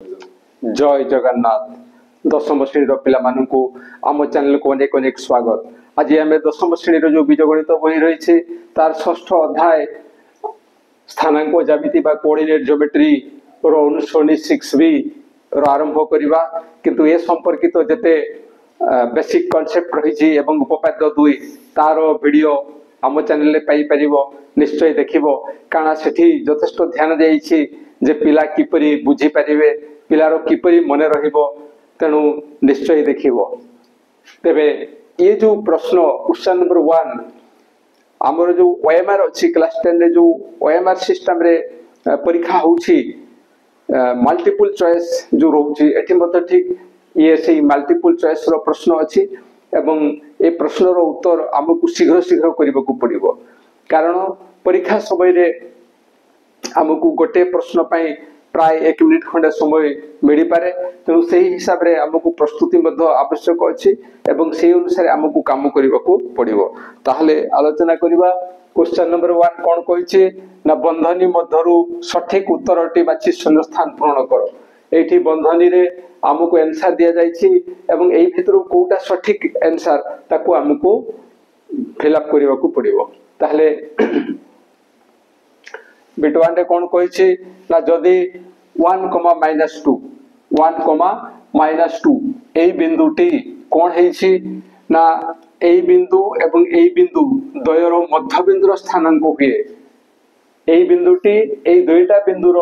जय जगन्नाथ दशम श्रेणी पिला मानू आम चैनल को अनेक अनेक स्वागत। आज आम दशम श्रेणी जो बीजगणित बही रही तार षष्ठ अध्याय स्थानांक ज्यामिति बा कोऑर्डिनेट ज्योमेट्री अनुसरणी 6b आरंभ करवा किंतु ए संपर्कित जेते बेसिक कॉन्सेप्ट रही एवं उपपाद्य 2 तार वीडियो आम चैनल पाई परिबो निश्चय देखिबो काना सेठी यथेष्ट ध्यान देइछि जे पिला किपरि बुझी परिबे पिलार किपरि मने रहिबो तेणु निश्चय देखिबो। तेबे ये जो प्रश्न क्वेश्चन नंबर 1 आमर जो ओएमआर अच्छी क्लास 10 रे जो ओएमआर सिस्टम रे परीक्षा होउछि मल्टीपल चॉइस जो रहउछि एठी मते ठीक ये से मल्टीपल चॉइस रो प्रश्न अछि एवं ए प्रश्न रो उत्तर हमकु शीघ्र शीघ्र करबाकू पड़िबो कारण परीक्षा समय रे हमकु गोटे प्रश्न पई प्राय 1 मिनिट खंडे समय मिली पारे तेणु से हिसाब रे हमकु प्रस्तुति मध्य आवश्यक अछि एवं से अनुसार हमकु काम करबाकू पड़िबो। ताहले आलोचना करिबा क्वेश्चन नंबर 1 कोन कहिछि ना बंधनी मध्यरु सठिक उत्तरटी बाछि शून्य स्थान पूर्ण करो। एठी बंधनी रे हमकु आंसर दिया जाइछि एवं एई भितरु कोटा सठिक आंसर ताकू हमकु फिल अप करबाकू पड़िबो। ताहले बिटवान रे कोन कहिछि ना जदी 1, -2 1, -2 एई बिंदुटी कोन हेछि ना एई बिंदु एवं एई बिंदु द्वयर मध्य बिंदुर स्थानांक हुए एई बिंदुटी एई दुईटा बिंदुर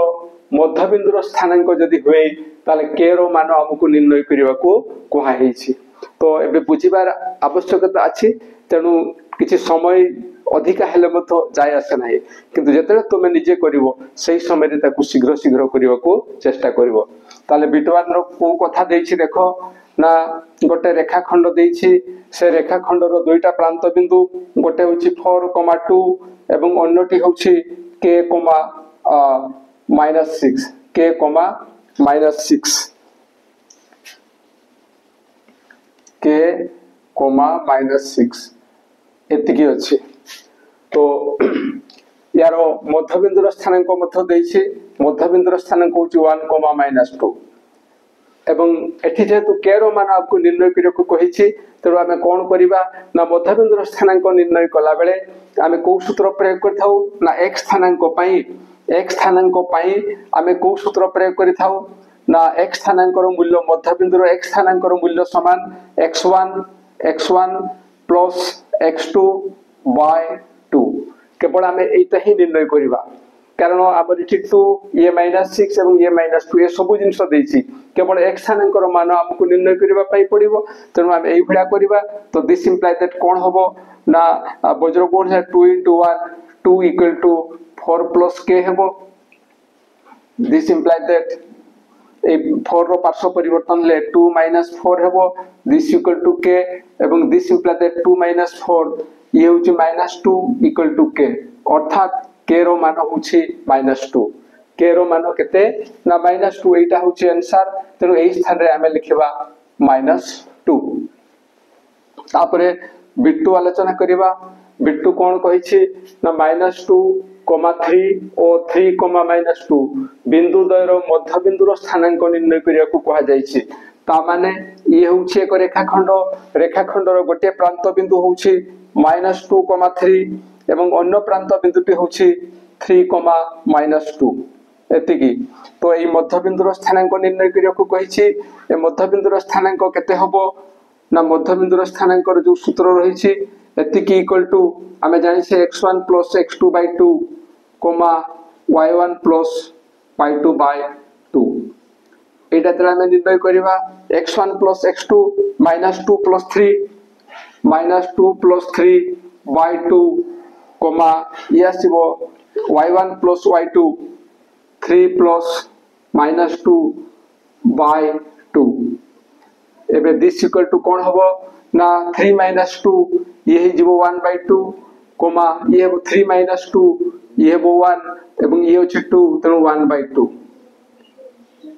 मध्य बिंदुर स्थानांक जदी हुए ताले के रो मान हमकु निर्णय करबाकू कोहा हेछि। तो एबे बुझिबार आवश्यकता अछि तेणु किछि समय अधिका हेले मतो जाय आसे नाही किंतु जेतले तुमे निजे करिवो सही समय रे ताकू शीघ्र शीघ्र करबाकू चेष्टा करिवो। ताले बिटवान रो को कथा देछि देखो ना गोटे रेखाखंड देछि से रेखाखंड रो दुईटा प्रांत बिंदु गोटे होछि 4,2 एवं अन्यटी होछि k, -6 k, -6 k, -6 एतिकी अछि। तो यार मध्यबिंदुर स्थानांक मध्य देछि मध्यबिंदुर स्थानांक होछि 1, -2 एवं एठी जेतु k रो मान आपको निर्णय करियो कहिछि तेरो आमे कोन करिबा ना मध्यबिंदुर स्थानांक निर्णय कला बेले आमे को सूत्र प्रयोग करथाउ ना x स्थानांक पई आमे को सूत्र प्रयोग करथाउ ना x स्थानांक रो मूल्य मध्यबिंदुर x स्थानांक रो मूल्य समान x1 प्लस x2 बाय 2 केवल आमे एटा ही निर्णय करिबा कारण आबर ठीक 2 ये -6 एवं ये -2 ये सब जिंस देछि केवल x स्थानांक रो मान हमकु निर्णय करिबा पई पड़िबो तेनु आमे एई भडा करिबा। तो दिस इंप्लाई दैट कोन होबो ना वज्र कोड है 2 * 1 2 = 4 + k हेबो। दिस इंप्लाई दैट ए 4 रो पार्श्व परिवर्तन ले 2 - 4 हेबो दिस = k एवं दिस इंप्लाई दैट 2 - 4 ये होची -2 = k अर्थात k रो मान होची -2 k रो मान केते ना -2 एटा होची आंसर तेनु एई स्थान रे हमें लिखिबा -2। तापरे बिट्टू आलोचना करिबा बिट्टू कोन कहिछि ना -2, 3 और 3, -2 बिंदु द्वयर मध्य बिंदुर स्थानांक निर्णय करिया को कहा जाइछि। ता माने ये होछि एक रेखाखंडर गोटे प्रांत बिंदु होछि -2, 3 एवं अन्य प्रांत बिंदुटी होछि 3, -2 एतिकी। तो एई मध्य बिंदुर स्थानांक निर्णय करिया को कहिछि ए मध्य बिंदुर स्थानांक केते हबो ना मध्य बिंदुर स्थानांक जो सूत्र रहिछि एतिकी = आमे जानि से x1 + x2/2, y1 + y2/2 एटा तरा आमे निर्णय करिबा x1 + x2 -2 + 3 -2 + 3/2, या सिबो y1 + y2 3 + -2/2 एबे दिस = कोन हबो ना 3 - 2 ये ही जीवो 1/2, ये हेबो 3 - 2 ये हेबो 1 एवं ये होछि 2 तेनु 1/2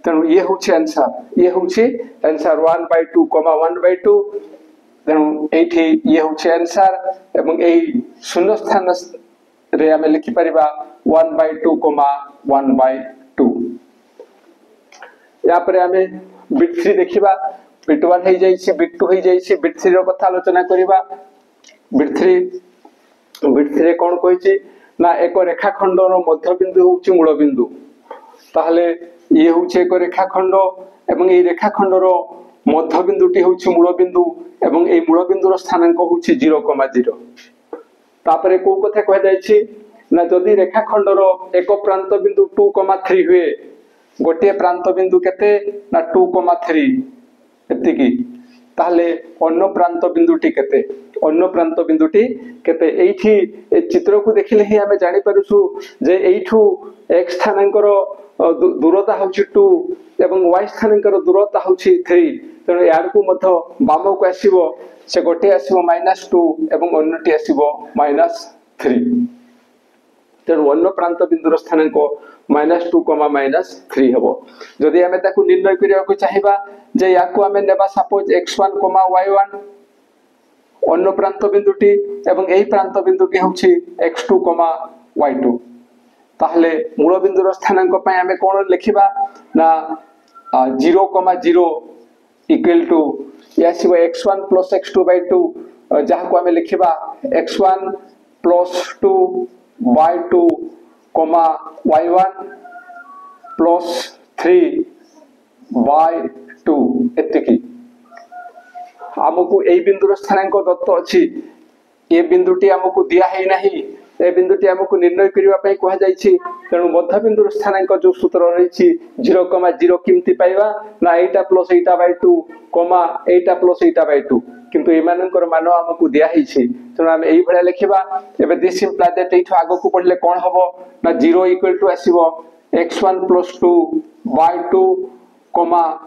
तेनु ये होछि आंसर 1/2, 1/2 तेनु एठी ये होछि आंसर एवं एई शून्य स्थान रे हमें लिखि परिबा 1/2, 1/2 या पर आमे बिट 3 देखिबा बिट 1 हे जाईछि बिट 2 हे जाईछि बिट 3 रो कथा आलोचना करिबा बिट 3 कोन कहिछि ना एक रेखाखंड रो मध्य बिंदु होछि मूल बिंदु ताहले ये होछि एक रेखाखंड एवं ए रेखाखंड रो मध्य बिंदुटी होछि मूल बिंदु एवं ए मूल बिंदु रो स्थानांक होछि 0,0 तापरे को कथा कह जाईछि ना जदि रेखाखंड रो एक प्रांत बिंदु 2,3 हुए गोटे प्रांत बिंदु केते ना 2,3 एतिकी ताहले अन्य प्रांत बिंदुटी केते अन्य प्रांत बिंदुटी केते एठी ए चित्र को देखिले ही हमें जानि परछु जे एठू x स्थानांकर दूरता होछि 2 एवं y स्थानांकर दूरता होछि 3 तनो यार को मध्य बाम को आसीबो से गोटे आसीबो -2 एवं अन्यटी आसीबो -3 तेणु अन्य प्रांत बिंदुर स्थानांक -2, -3 हबो जदि हमें ताकू निर्णय करिया को चाहिबा जे याकू हमें नेबा सपोज x1, y1 अन्य प्रांत बिंदुटी एवं एही प्रांत बिंदुटी होछि x2, y2 ताहले मूल बिंदुर स्थानांक पय हमें कोन लिखिबा ना 0,0 इक्वल टू यासिबो x1 + x2/2 जहा को हमें लिखिबा x1 + 2 y2, y1 + 3 y2 एतिकी हमकु एई बिंदुर स्थानांक दत्त अछि ए बिंदुटी हमकु दिया है नहीं ए बिंदुटी हमकु निर्णय करिवा पई कहा जाईछि तेनु मध्य बिंदुर स्थानांक जो सूत्र रहिछि 0,0 किमति पाइबा ना एटा प्लस एटा बाय 2 एटा प्लस एटा बाय 2 किंतु एमानकर मान हमकु दिया हिछि तेनु हम एई भला लिखिबा एबे दिस इंप्लाय दैट एठो आगो को पढले कोन हबो ना 0 = आसीबो x1 + 2 y2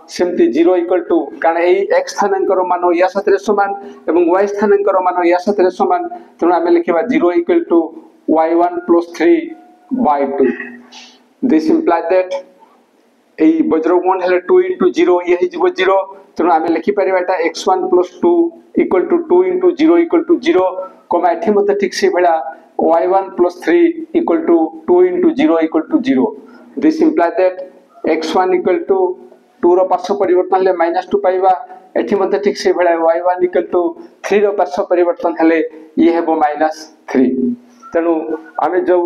सेमती 0 = कारण एई x स्थानांकर मान या साथे समान एवं y स्थानांकर मान या साथे समान तेनु हम लिखिबा 0 = y1 + 3/2 दिस इंप्लाय दैट एई वज्रगुण हेले 2 * 0 ये हि जीवो 0 तेनु हम लिखि परिबा एटा x1 + 2 = 2 * 0 = 0 एठी मते ठीक से भला y1 + 3 = 2 * 0 = 0 this imply that x1 = 2 रो पार्श्व परिवर्तन ले -2 पाइबा एठी मते ठीक से भला y1 = 3 रो पार्श्व परिवर्तन हेले ये हेबो -3 तेनु आमे जो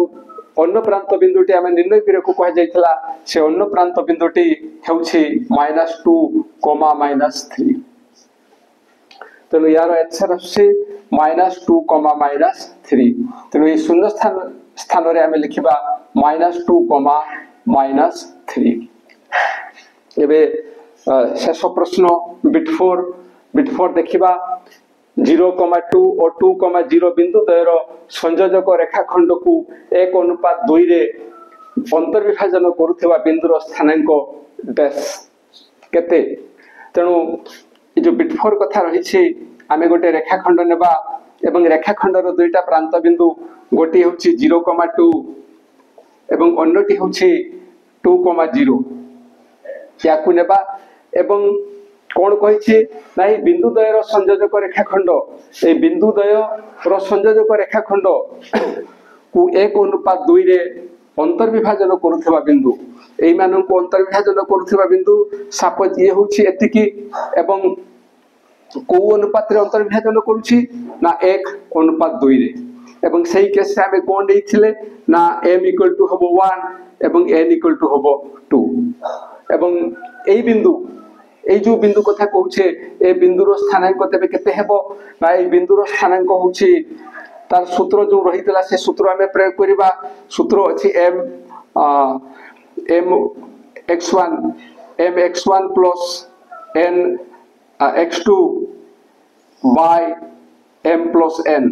अन्य प्रांत बिंदुटी आमे निर्णय करे को कह जायथला से अन्य प्रांत बिंदुटी हेउछि -2, -3 तेनु यार आंसर अछि -2, -3 तेनु ए शून्य स्थान रे आमे लिखिबा -2, -3 एबे शेष प्रश्न बिट 4 देखिबा 0,2 और 2,0 बिंदु द्वयर संयोजक रेखाखंड को 1:2 रे अंतर्विभाजन करुवा बिंदुर स्थानांक डैश केते तेणु जो बिट 4 कथा रही आमे गोटे रेखाखंड नेबा एवं रेखाखंडर दुईटा प्रांत बिंदु गोटी होछि 0,2 एवं अन्यटी होछि 2,0 याकू नेबा एवं कोन कहिछि नाही बिंदुद्वयर संयोजक रेखाखंड ए बिंदुद्वय रो संयोजक रेखाखंड को 1:2 रे अंतर्विभाजन करुवा बिंदु एई मानन को अंतर्विभाजन करुवा बिंदु सपोज ये होछि एतिकी एवं को अनुपात रे अंतर्विभाजन करूछि ना 1:2 रे एवं सही केस से हमें कोन देइथिले ना m = हबो 1 एवं n = हबो 2 एवं एई बिंदु ए जो बिंदु कथा कहूछे ए बिंदुर स्थानांक तबे केते हेबो ना ए बिंदुर स्थानांक होछि तार सूत्र जो रहितला से सूत्र हमें प्रयोग करिबा सूत्र अछि mx1 + n x2 by m + n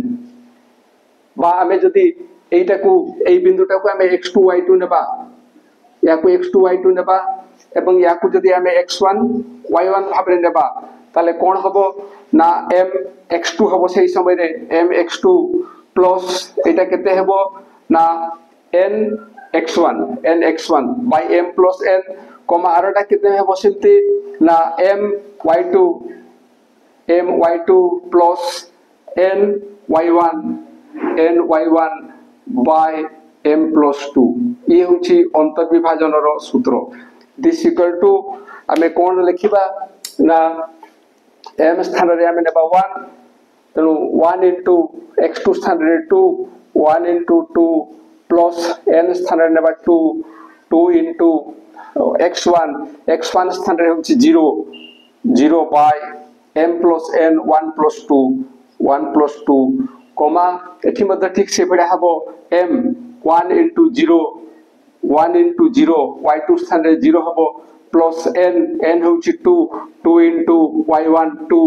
बा हमें जदी एटा को ए बिंदुटा को हमें x2 y2 नेबा या को x2 y2 नेबा एवं या को जदी हमें x1 y1 भाबरे नेबा ताले कोन हबो ना m x2 हबो सेही समय रे m x2 प्लस एटा केते हेबो ना n x1 by m + n कमा आरटा केते हेबो सेते ना m y2 plus n y1 by m + 2 ये होची अंतर्विभाजन रो सूत्र दिस इक्वल टू आमे कोन लिखिबा ना m स्थान रे आमे नेबा 1 तेणु 1 into x2 स्थान रे 2 1 into 2 plus n स्थान रे नेबा 2 2 into x1 स्थान रे होछि 0 0 by m plus n 1 plus 2 1 plus 2 comma एठी मध्ये ठीक से बडा हबो m 1 into 0 1 into 0 y2 स्थान रे 0 हबो plus n होछि 2 2 into y1 2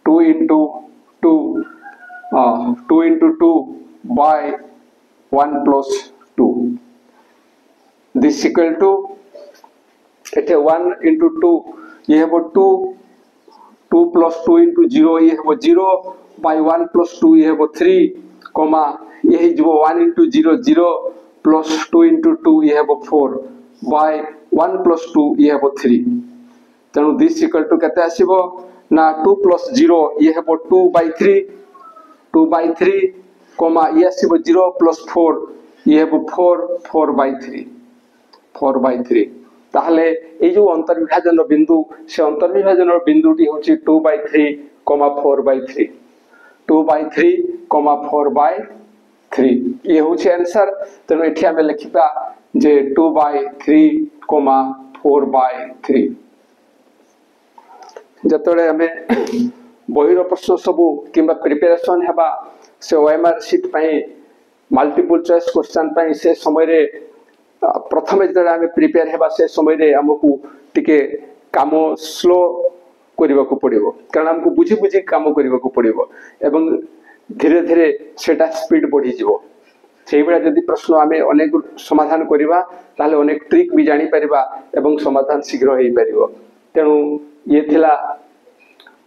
2 into 2 2 into 2 by 1 plus 2 this equal to Ete 1 into 2 ये हबो 2 2 plus 2 into 0 ये हबो 0 by 1 plus 2 ये हबो 3 कॉमा ये हि जबो 1 into 0 0 plus 2 into 2 ये हबो 4 by 1 plus 2 ये हबो 3 तेणु दिस इक्वल टू केते आसीबो ना 2 plus 0 ये हबो 2 by 3 कॉमा ये आसीबो 0 plus 4 ये हबो 4 by 3 ताहले ए जो अंतर्विभाजन बिंदु से अंतर्विभाजन बिंदुटी होची 2 by 3 4 by 3 2 by 3 4 by 3 ये होची आंसर तेनु एठी हमें लिखिबा जे 2 by 3 4 by 3 जतले हमें बहिर प्रश्न सब किंबा प्रिपरेशन हेबा से ओएमआर शीट पई मल्टीपल चॉइस क्वेश्चन पई से समय रे प्रथम जतले हमें प्रिपेयर हेबा से समय रे हमकु टिके काम स्लो करबा को पड़िबो कारण हमकु बुझी बुझी काम करबा को पड़िबो एवं धीरे धीरे सेटा स्पीड बढ़ी जिवो सेही बेला यदि प्रश्न हमें अनेक समाधान करबा ताले अनेक ट्रिक भी जानि परिबा एवं समाधान शीघ्र हेई परिबो तेनु ये थिला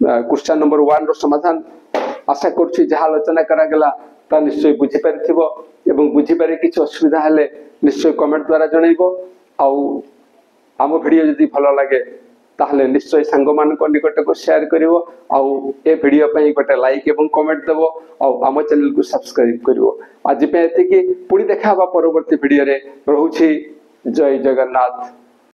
क्वेश्चन नंबर 1 रो समाधान आशा करछि जहा आलोचना करा गेला ता निश्चय बुझी परथिबो एवं बुझी पारे किछ असुविधा हले निश्चय कमेंट द्वारा जणैबो आउ आम वीडियो यदि भलो लागे ताहले निश्चय संग मान को निकट को शेयर करिवो आउ ए वीडियो पई गोटे लाइक एवं कमेंट देबो आउ आम चैनल को सब्सक्राइब करिवो आज पे एते कि पुणी देखाबा परवर्ती वीडियो रे रहउछि जय जगन्नाथ।